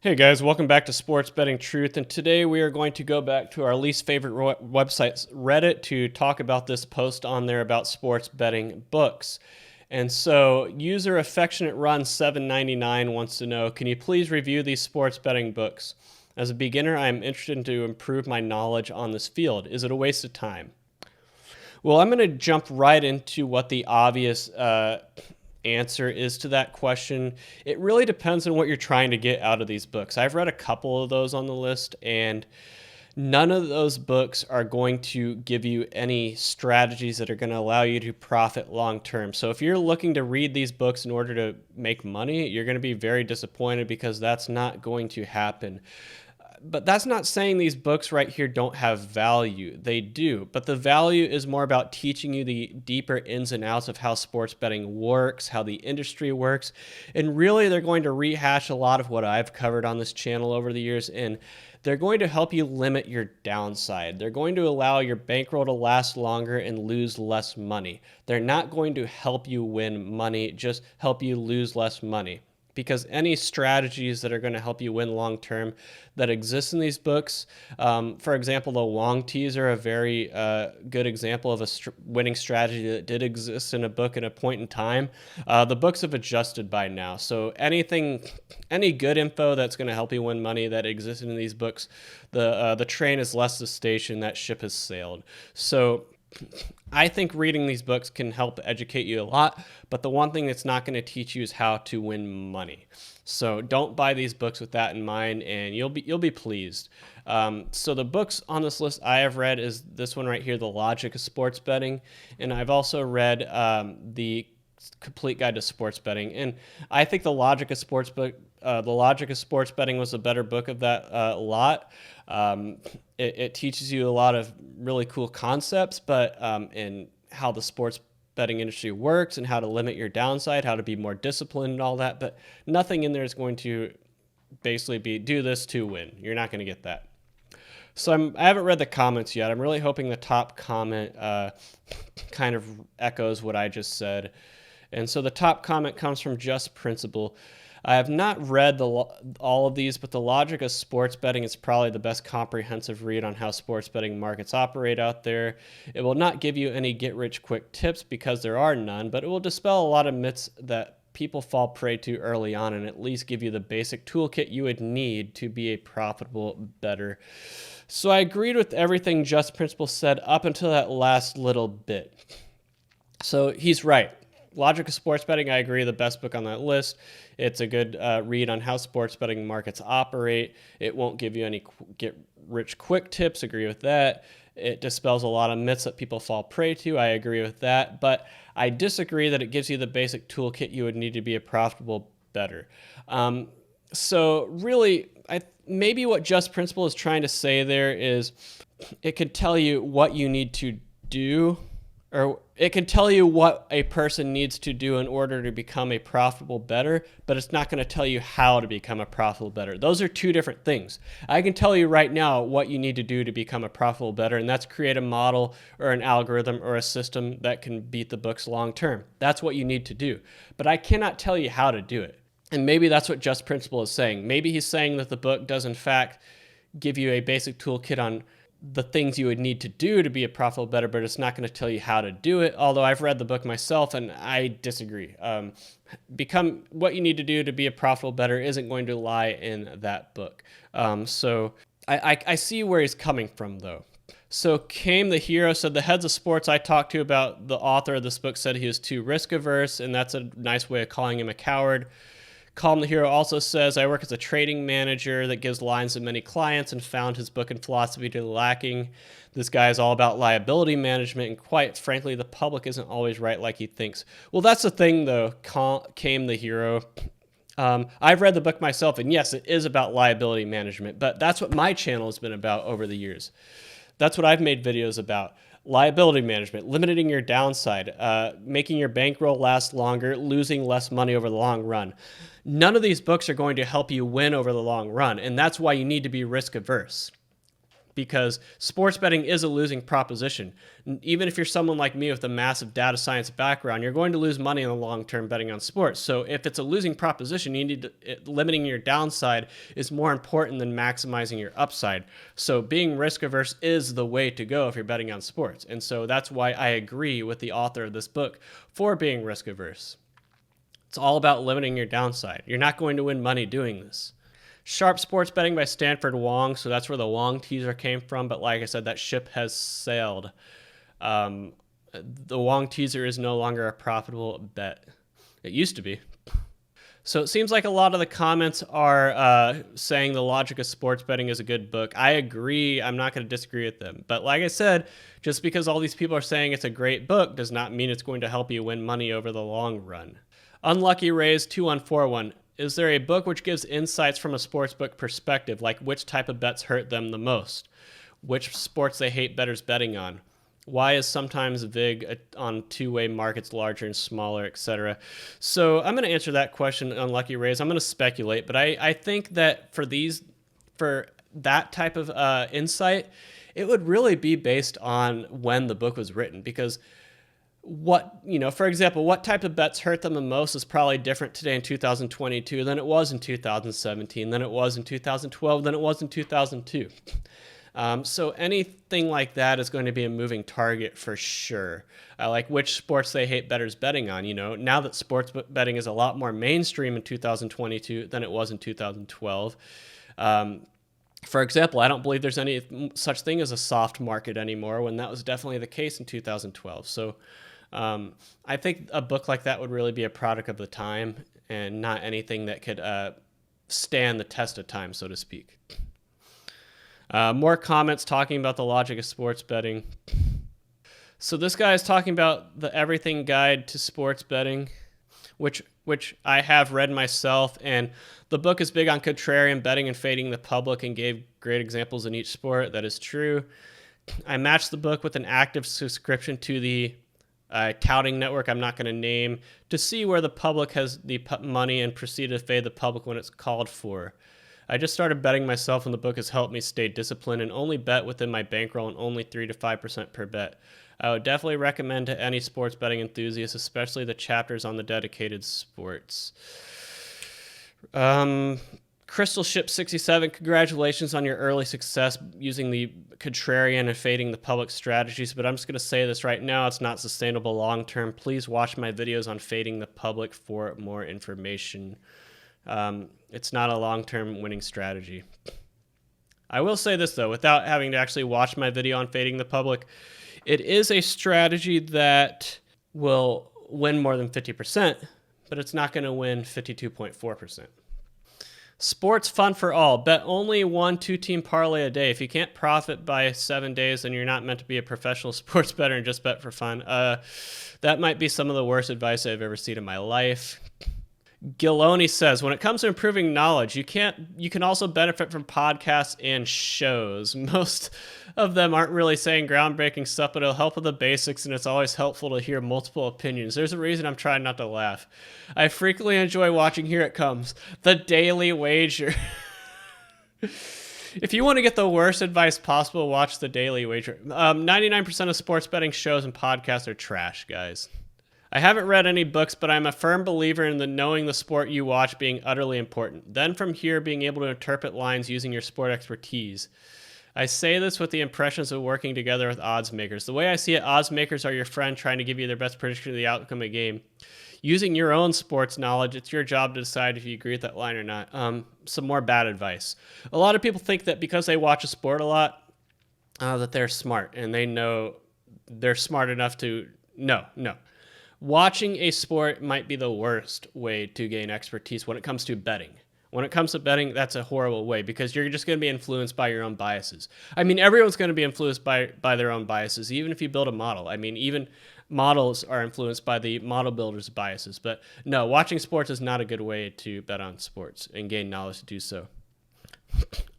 Hey guys, welcome back to Sports Betting Truth, and today we are going to go back to our least favorite website, Reddit, to talk about this post on there about sports betting books. And so, user Affectionate Run 799 wants to know, can you please review these sports betting books? As a beginner, I am interested to improve my knowledge on this field. Is it a waste of time? Well, I'm going to jump right into what the obvious answer is to that question. It really depends on what you're trying to get out of these books. I've read a couple of those on the list, and none of those books are going to give you any strategies that are going to allow you to profit long term. So if you're looking to read these books in order to make money, you're going to be very disappointed because that's not going to happen. But that's not saying these books right here don't have value. They do. But the value is more about teaching you the deeper ins and outs of how sports betting works, how the industry works. And really, they're going to rehash a lot of what I've covered on this channel over the years. And they're going to help you limit your downside. They're going to allow your bankroll to last longer and lose less money. They're not going to help you win money, just help you lose less money, because any strategies that are going to help you win long term that exist in these books, for example, the long teas are a very good example of a winning strategy that did exist in a book at a point in time. The books have adjusted by now, so any good info that's going to help you win money that existed in these books, the train has left the station, that ship has sailed. So I think reading these books can help educate you a lot, but the one thing it's not going to teach you is how to win money. So don't buy these books with that in mind, and you'll be pleased. So the books on this list I have read is this one right here, The Logic of Sports Betting, and I've also read the Complete Guide to Sports Betting. And I think The Logic of Sports Betting was a better book of that lot. It teaches you a lot of really cool concepts, but in how the sports betting industry works and how to limit your downside, how to be more disciplined and all that. But nothing in there is going to basically be do this to win. You're not going to get that. So I haven't read the comments yet. I'm really hoping the top comment kind of echoes what I just said. And so the top comment comes from Just Principle. I have not read all of these, but The Logic of Sports Betting is probably the best comprehensive read on how sports betting markets operate out there. It will not give you any get-rich-quick tips because there are none, but it will dispel a lot of myths that people fall prey to early on and at least give you the basic toolkit you would need to be a profitable bettor. So I agreed with everything Just Principle said up until that last little bit. So he's right. Logic of Sports Betting, I agree, the best book on that list. It's a good read on how sports betting markets operate. It won't give you any get-rich-quick tips. Agree with that. It dispels a lot of myths that people fall prey to. I agree with that. But I disagree that it gives you the basic toolkit you would need to be a profitable bettor. So really, maybe what Just Principle is trying to say there is it could tell you what you need to do, or it can tell you what a person needs to do in order to become a profitable bettor, but it's not going to tell you how to become a profitable bettor. Those are two different things. I can tell you right now what you need to do to become a profitable bettor, and that's create a model or an algorithm or a system that can beat the books long term. That's what you need to do. But I cannot tell you how to do it. And maybe that's what Just Principle is saying. Maybe he's saying that the book does in fact give you a basic toolkit on the things you would need to do to be a profitable bettor, but it's not going to tell you how to do it. Although I've read the book myself and I disagree. What you need to do to be a profitable bettor isn't going to lie in that book. So I see where he's coming from though. So Came the Hero said the heads of sports I talked to about the author of this book said he was too risk averse, and that's a nice way of calling him a coward. Calm the Hero also says, I work as a trading manager that gives lines to many clients and found his book and philosophy to be lacking. This guy is all about liability management, and quite frankly, the public isn't always right like he thinks. Well, that's the thing, though, Came the Hero. I've read the book myself, and yes, it is about liability management, but that's what my channel has been about over the years. That's what I've made videos about. Liability management, limiting your downside, making your bankroll last longer, losing less money over the long run. None of these books are going to help you win over the long run, and that's why you need to be risk averse. because sports betting is a losing proposition. Even if you're someone like me with a massive data science background, you're going to lose money in the long term betting on sports. So if it's a losing proposition, limiting your downside is more important than maximizing your upside. So being risk averse is the way to go if you're betting on sports. And so that's why I agree with the author of this book for being risk averse. It's all about limiting your downside. You're not going to win money doing this. Sharp Sports Betting by Stanford Wong. So that's where the Wong teaser came from. But like I said, that ship has sailed. The Wong teaser is no longer a profitable bet. It used to be. So it seems like a lot of the comments are saying The Logic of Sports Betting is a good book. I agree. I'm not going to disagree with them. But like I said, just because all these people are saying it's a great book does not mean it's going to help you win money over the long run. Unlucky Rays 2141. Is there a book which gives insights from a sportsbook perspective, like which type of bets hurt them the most, which sports they hate bettors betting on? Why is sometimes VIG on two-way markets larger and smaller, etc.? So I'm going to answer that question, Unlucky Rays. I'm going to speculate, but I think that for that type of insight, it would really be based on when the book was written, because for example, what type of bets hurt them the most is probably different today in 2022 than it was in 2017, than it was in 2012, than it was in 2002. So anything like that is going to be a moving target for sure. Like which sports they hate bettors betting on. Now that sports betting is a lot more mainstream in 2022 than it was in 2012. For example, I don't believe there's any such thing as a soft market anymore, when that was definitely the case in 2012. So I think a book like that would really be a product of the time and not anything that could stand the test of time, so to speak. More comments talking about The Logic of Sports Betting. So this guy is talking about the Everything Guide to Sports Betting, which I have read myself, and the book is big on contrarian betting and fading the public and gave great examples in each sport. That is true. I matched the book with an active subscription to the touting network I'm not going to name to see where the public has the money and proceed to fade the public when it's called for. I just started betting myself, and the book has helped me stay disciplined and only bet within my bankroll and only 3 to 5% per bet. I would definitely recommend to any sports betting enthusiast, especially the chapters on the dedicated sports. Crystal Ship 67, congratulations on your early success using the contrarian and fading the public strategies, but I'm just going to say this right now, it's not sustainable long term. Please watch my videos on fading the public for more information. It's not a long-term winning strategy. I will say this, though, without having to actually watch my video on fading the public, it is a strategy that will win more than 50%, but it's not going to win 52.4%. Sports fun for all. Bet only 1 2-team parlay a day. If you can't profit by 7 days, then you're not meant to be a professional sports bettor and just bet for fun. That might be some of the worst advice I've ever seen in my life. Giloni says, when it comes to improving knowledge, you can also benefit from podcasts and shows. Most of them aren't really saying groundbreaking stuff, but it'll help with the basics, and it's always helpful to hear multiple opinions. There's a reason I'm trying not to laugh. I frequently enjoy watching, here it comes, The Daily Wager. If you want to get the worst advice possible, watch The Daily Wager. 99% of sports betting shows and podcasts are trash, guys. I haven't read any books, but I'm a firm believer in knowing the sport you watch being utterly important. Then from here, being able to interpret lines using your sport expertise. I say this with the impressions of working together with odds makers. The way I see it, odds makers are your friend trying to give you their best prediction of the outcome of a game. Using your own sports knowledge, it's your job to decide if you agree with that line or not. Some more bad advice. A lot of people think that because they watch a sport a lot, that they're smart, and they know they're smart enough to... No. Watching a sport might be the worst way to gain expertise when it comes to betting. When it comes to betting, that's a horrible way, because you're just going to be influenced by your own biases. I mean, everyone's going to be influenced by their own biases, even if you build a model. I mean, even models are influenced by the model builder's biases. But no, watching sports is not a good way to bet on sports and gain knowledge to do so.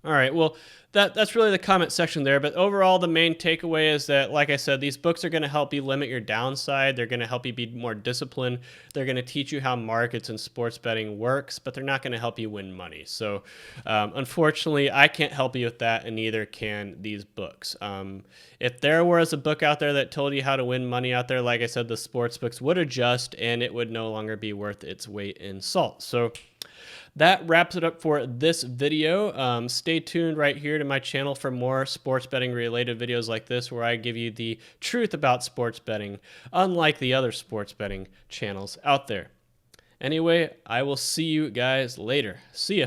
All right. Well, that's really the comment section there. But overall, the main takeaway is that, like I said, these books are going to help you limit your downside. They're going to help you be more disciplined. They're going to teach you how markets and sports betting works, but they're not going to help you win money. So, unfortunately, I can't help you with that, and neither can these books. If there was a book out there that told you how to win money out there, like I said, the sports books would adjust, and it would no longer be worth its weight in salt. So, that wraps it up for this video. Stay tuned right here to my channel for more sports betting related videos like this, where I give you the truth about sports betting, unlike the other sports betting channels out there. Anyway, I will see you guys later. See ya.